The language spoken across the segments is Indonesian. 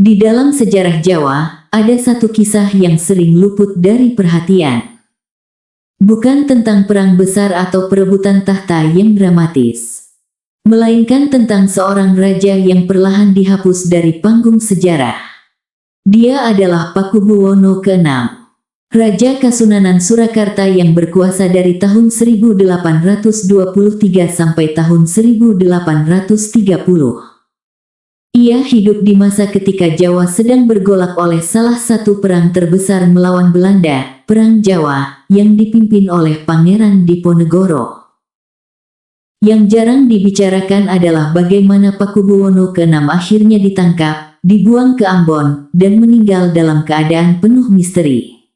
Di dalam sejarah Jawa, ada satu kisah yang sering luput dari perhatian. Bukan tentang perang besar atau perebutan tahta yang dramatis, melainkan tentang seorang raja yang perlahan dihapus dari panggung sejarah. Dia adalah Pakubuwono ke-6, Raja Kasunanan Surakarta yang berkuasa dari tahun 1823 sampai tahun 1830. Ia hidup di masa ketika Jawa sedang bergolak oleh salah satu perang terbesar melawan Belanda, Perang Jawa, yang dipimpin oleh Pangeran Diponegoro. Yang jarang dibicarakan adalah bagaimana Pakubuwono ke-6 akhirnya ditangkap, dibuang ke Ambon, dan meninggal dalam keadaan penuh misteri.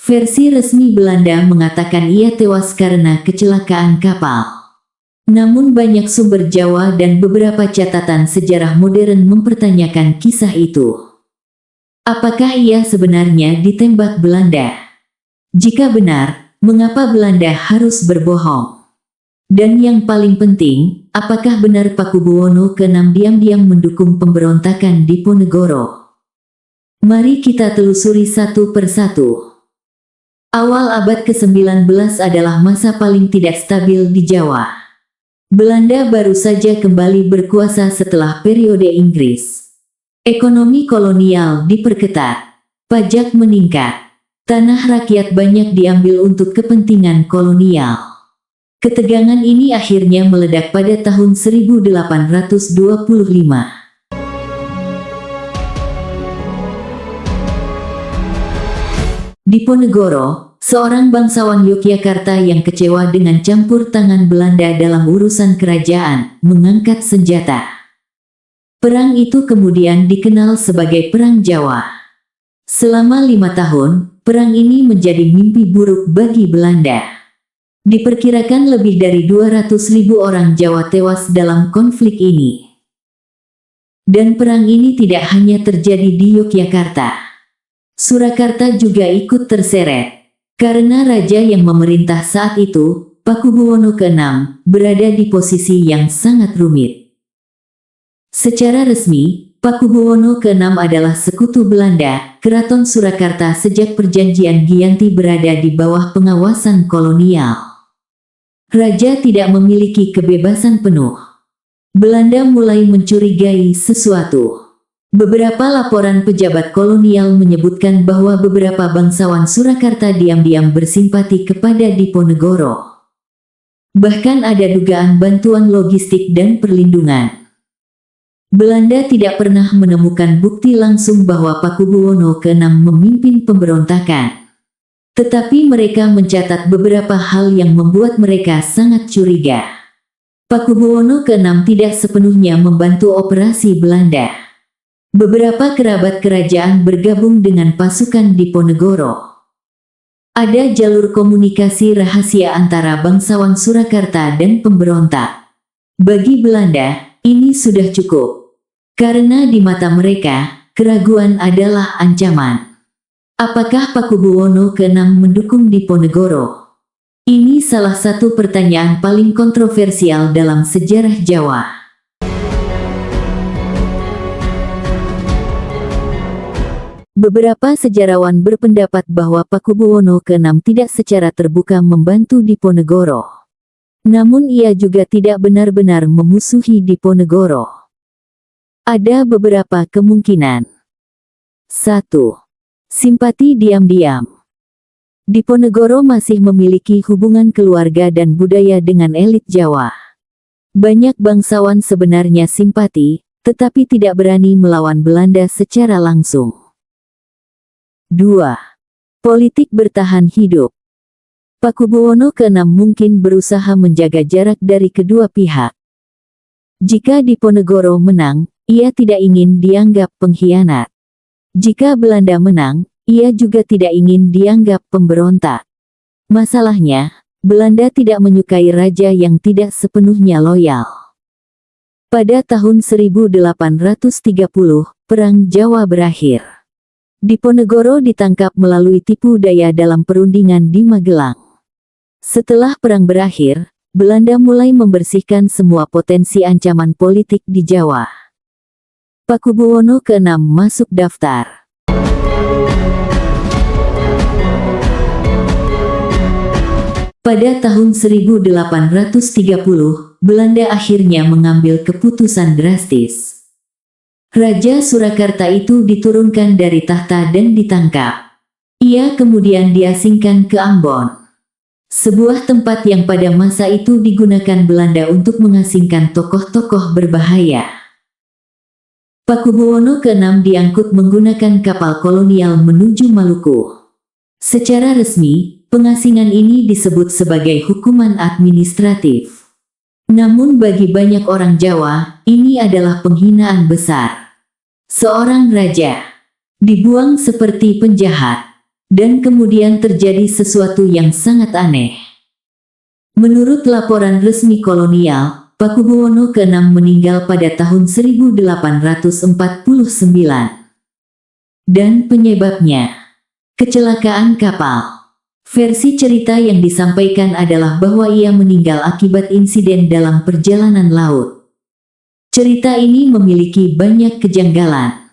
Versi resmi Belanda mengatakan ia tewas karena kecelakaan kapal. Namun banyak sumber Jawa dan beberapa catatan sejarah modern mempertanyakan kisah itu. Apakah ia sebenarnya ditembak Belanda? Jika benar, mengapa Belanda harus berbohong? Dan yang paling penting, apakah benar Pakubuwono ke-6 diam-diam mendukung pemberontakan Diponegoro? Mari kita telusuri satu persatu. Awal abad ke-19 adalah masa paling tidak stabil di Jawa. Belanda baru saja kembali berkuasa setelah periode Inggris. Ekonomi kolonial diperketat, pajak meningkat, tanah rakyat banyak diambil untuk kepentingan kolonial. Ketegangan ini akhirnya meledak pada tahun 1825. Diponegoro, seorang bangsawan Yogyakarta yang kecewa dengan campur tangan Belanda dalam urusan kerajaan, mengangkat senjata. Perang itu kemudian dikenal sebagai Perang Jawa. Selama 5 tahun, perang ini menjadi mimpi buruk bagi Belanda. Diperkirakan lebih dari 200.000 orang Jawa tewas dalam konflik ini. Dan perang ini tidak hanya terjadi di Yogyakarta. Surakarta juga ikut terseret, karena raja yang memerintah saat itu, Pakubuwono ke-6, berada di posisi yang sangat rumit. Secara resmi, Pakubuwono ke-6 adalah sekutu Belanda, Keraton Surakarta sejak perjanjian Giyanti berada di bawah pengawasan kolonial. Raja tidak memiliki kebebasan penuh. Belanda mulai mencurigai sesuatu. Beberapa laporan pejabat kolonial menyebutkan bahwa beberapa bangsawan Surakarta diam-diam bersimpati kepada Diponegoro. Bahkan ada dugaan bantuan logistik dan perlindungan. Belanda tidak pernah menemukan bukti langsung bahwa Pakubuwono ke-6 memimpin pemberontakan. Tetapi mereka mencatat beberapa hal yang membuat mereka sangat curiga. Pakubuwono ke-6 tidak sepenuhnya membantu operasi Belanda. Beberapa kerabat kerajaan bergabung dengan pasukan Diponegoro. Ada jalur komunikasi rahasia antara bangsawan Surakarta dan pemberontak. Bagi Belanda, ini sudah cukup. Karena di mata mereka, keraguan adalah ancaman. Apakah Pakubuwono ke-6 mendukung Diponegoro? Ini salah satu pertanyaan paling kontroversial dalam sejarah Jawa. Beberapa sejarawan berpendapat bahwa Pakubuwono ke-6 tidak secara terbuka membantu Diponegoro. Namun ia juga tidak benar-benar memusuhi Diponegoro. Ada beberapa kemungkinan. 1. Simpati diam-diam. Diponegoro masih memiliki hubungan keluarga dan budaya dengan elit Jawa. Banyak bangsawan sebenarnya simpati, tetapi tidak berani melawan Belanda secara langsung. 2. Politik bertahan hidup. Pakubuwono ke-6 mungkin berusaha menjaga jarak dari kedua pihak. Jika Diponegoro menang, ia tidak ingin dianggap pengkhianat. Jika Belanda menang, ia juga tidak ingin dianggap pemberontak. Masalahnya, Belanda tidak menyukai raja yang tidak sepenuhnya loyal. Pada tahun 1830, Perang Jawa berakhir. Diponegoro ditangkap melalui tipu daya dalam perundingan di Magelang. Setelah perang berakhir, Belanda mulai membersihkan semua potensi ancaman politik di Jawa. Pakubuwono ke-6 masuk daftar. Pada tahun 1830, Belanda akhirnya mengambil keputusan drastis. Raja Surakarta itu diturunkan dari tahta dan ditangkap. Ia kemudian diasingkan ke Ambon, sebuah tempat yang pada masa itu digunakan Belanda untuk mengasingkan tokoh-tokoh berbahaya. Pakubuwono ke-6 diangkut menggunakan kapal kolonial menuju Maluku. Secara resmi, pengasingan ini disebut sebagai hukuman administratif. Namun bagi banyak orang Jawa, ini adalah penghinaan besar. Seorang raja dibuang seperti penjahat, dan kemudian terjadi sesuatu yang sangat aneh. Menurut laporan resmi kolonial, Pakubuwono ke-6 meninggal pada tahun 1849. Dan penyebabnya kecelakaan kapal. Versi cerita yang disampaikan adalah bahwa ia meninggal akibat insiden dalam perjalanan laut. Cerita ini memiliki banyak kejanggalan.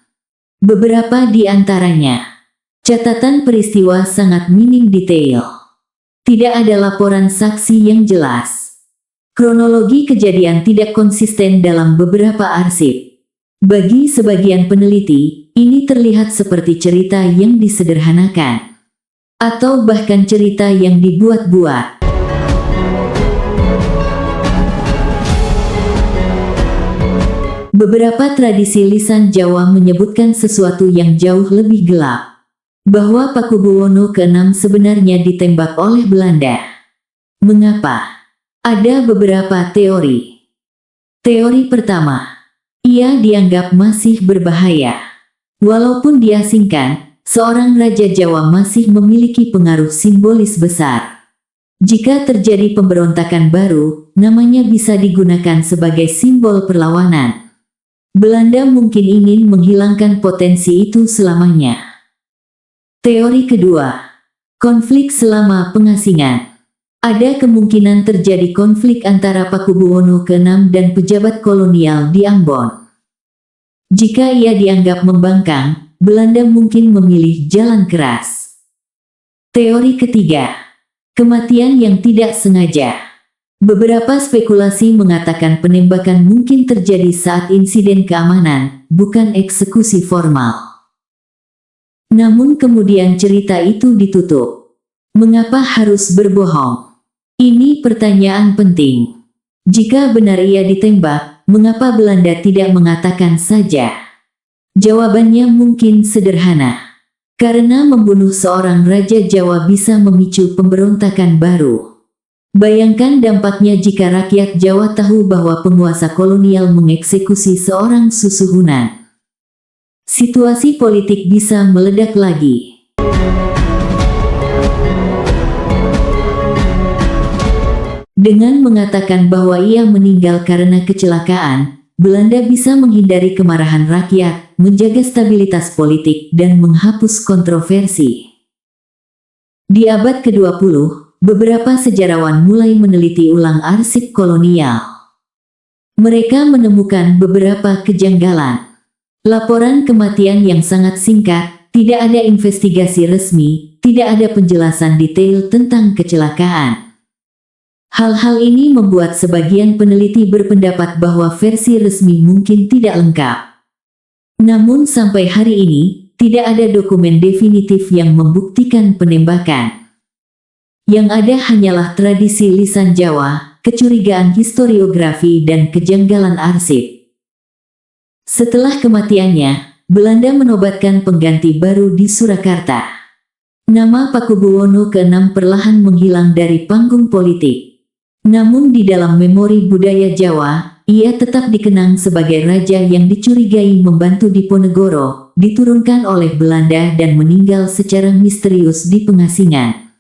Beberapa di antaranya, catatan peristiwa sangat minim detail. Tidak ada laporan saksi yang jelas. Kronologi kejadian tidak konsisten dalam beberapa arsip. Bagi sebagian peneliti, ini terlihat seperti cerita yang disederhanakan, atau bahkan cerita yang dibuat-buat. Beberapa tradisi lisan Jawa menyebutkan sesuatu yang jauh lebih gelap, bahwa Pakubuwono ke-6 sebenarnya ditembak oleh Belanda. Mengapa? Ada beberapa teori. Teori pertama, ia dianggap masih berbahaya. Walaupun diasingkan, seorang raja Jawa masih memiliki pengaruh simbolis besar. Jika terjadi pemberontakan baru, namanya bisa digunakan sebagai simbol perlawanan. Belanda mungkin ingin menghilangkan potensi itu selamanya. Teori kedua, konflik selama pengasingan. Ada kemungkinan terjadi konflik antara Pakubuwono ke-6 dan pejabat kolonial di Ambon. Jika ia dianggap membangkang, Belanda mungkin memilih jalan keras. Teori ketiga, kematian yang tidak sengaja. Beberapa spekulasi mengatakan penembakan mungkin terjadi saat insiden keamanan, bukan eksekusi formal. Namun kemudian cerita itu ditutup. Mengapa harus berbohong? Ini pertanyaan penting. Jika benar ia ditembak, mengapa Belanda tidak mengatakan saja? Jawabannya mungkin sederhana. Karena membunuh seorang raja Jawa bisa memicu pemberontakan baru. Bayangkan dampaknya jika rakyat Jawa tahu bahwa penguasa kolonial mengeksekusi seorang susuhunan. Situasi politik bisa meledak lagi. Dengan mengatakan bahwa ia meninggal karena kecelakaan, Belanda bisa menghindari kemarahan rakyat, menjaga stabilitas politik, dan menghapus kontroversi. Di abad ke-20, beberapa sejarawan mulai meneliti ulang arsip kolonial. Mereka menemukan beberapa kejanggalan. Laporan kematian yang sangat singkat, tidak ada investigasi resmi, tidak ada penjelasan detail tentang kecelakaan. Hal-hal ini membuat sebagian peneliti berpendapat bahwa versi resmi mungkin tidak lengkap. Namun sampai hari ini, tidak ada dokumen definitif yang membuktikan penembakan. Yang ada hanyalah tradisi lisan Jawa, kecurigaan historiografi dan kejanggalan arsip. Setelah kematiannya, Belanda menobatkan pengganti baru di Surakarta. Nama Pakubuwono ke-6 perlahan menghilang dari panggung politik. Namun di dalam memori budaya Jawa, ia tetap dikenang sebagai raja yang dicurigai membantu Diponegoro, diturunkan oleh Belanda dan meninggal secara misterius di pengasingan.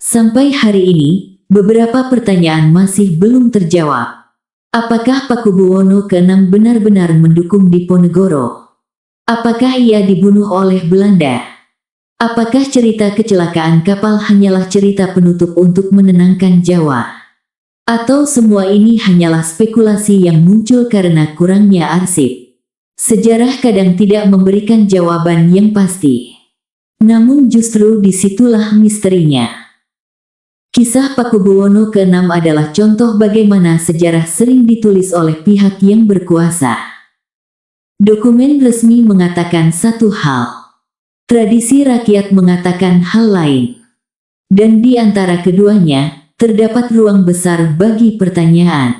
Sampai hari ini, beberapa pertanyaan masih belum terjawab. Apakah Pakubuwono ke-6 benar-benar mendukung Diponegoro? Apakah ia dibunuh oleh Belanda? Apakah cerita kecelakaan kapal hanyalah cerita penutup untuk menenangkan Jawa? Atau semua ini hanyalah spekulasi yang muncul karena kurangnya arsip? Sejarah kadang tidak memberikan jawaban yang pasti. Namun justru disitulah misterinya. Kisah Pakubuwono ke-6 adalah contoh bagaimana sejarah sering ditulis oleh pihak yang berkuasa. Dokumen resmi mengatakan satu hal. Tradisi rakyat mengatakan hal lain. Dan di antara keduanya, terdapat ruang besar bagi pertanyaan.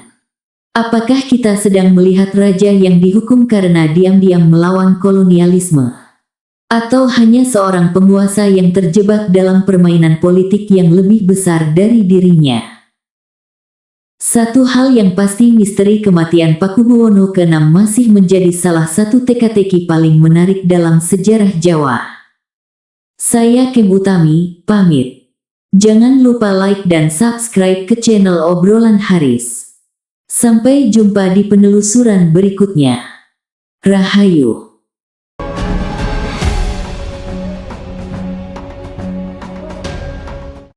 Apakah kita sedang melihat raja yang dihukum karena diam-diam melawan kolonialisme? Atau hanya seorang penguasa yang terjebak dalam permainan politik yang lebih besar dari dirinya? Satu hal yang pasti, misteri kematian Pakubuwono ke-6 masih menjadi salah satu teka-teki paling menarik dalam sejarah Jawa. Saya Kem Utami, pamit. Jangan lupa like dan subscribe ke channel Obrolan Haris. Sampai jumpa di penelusuran berikutnya. Rahayu.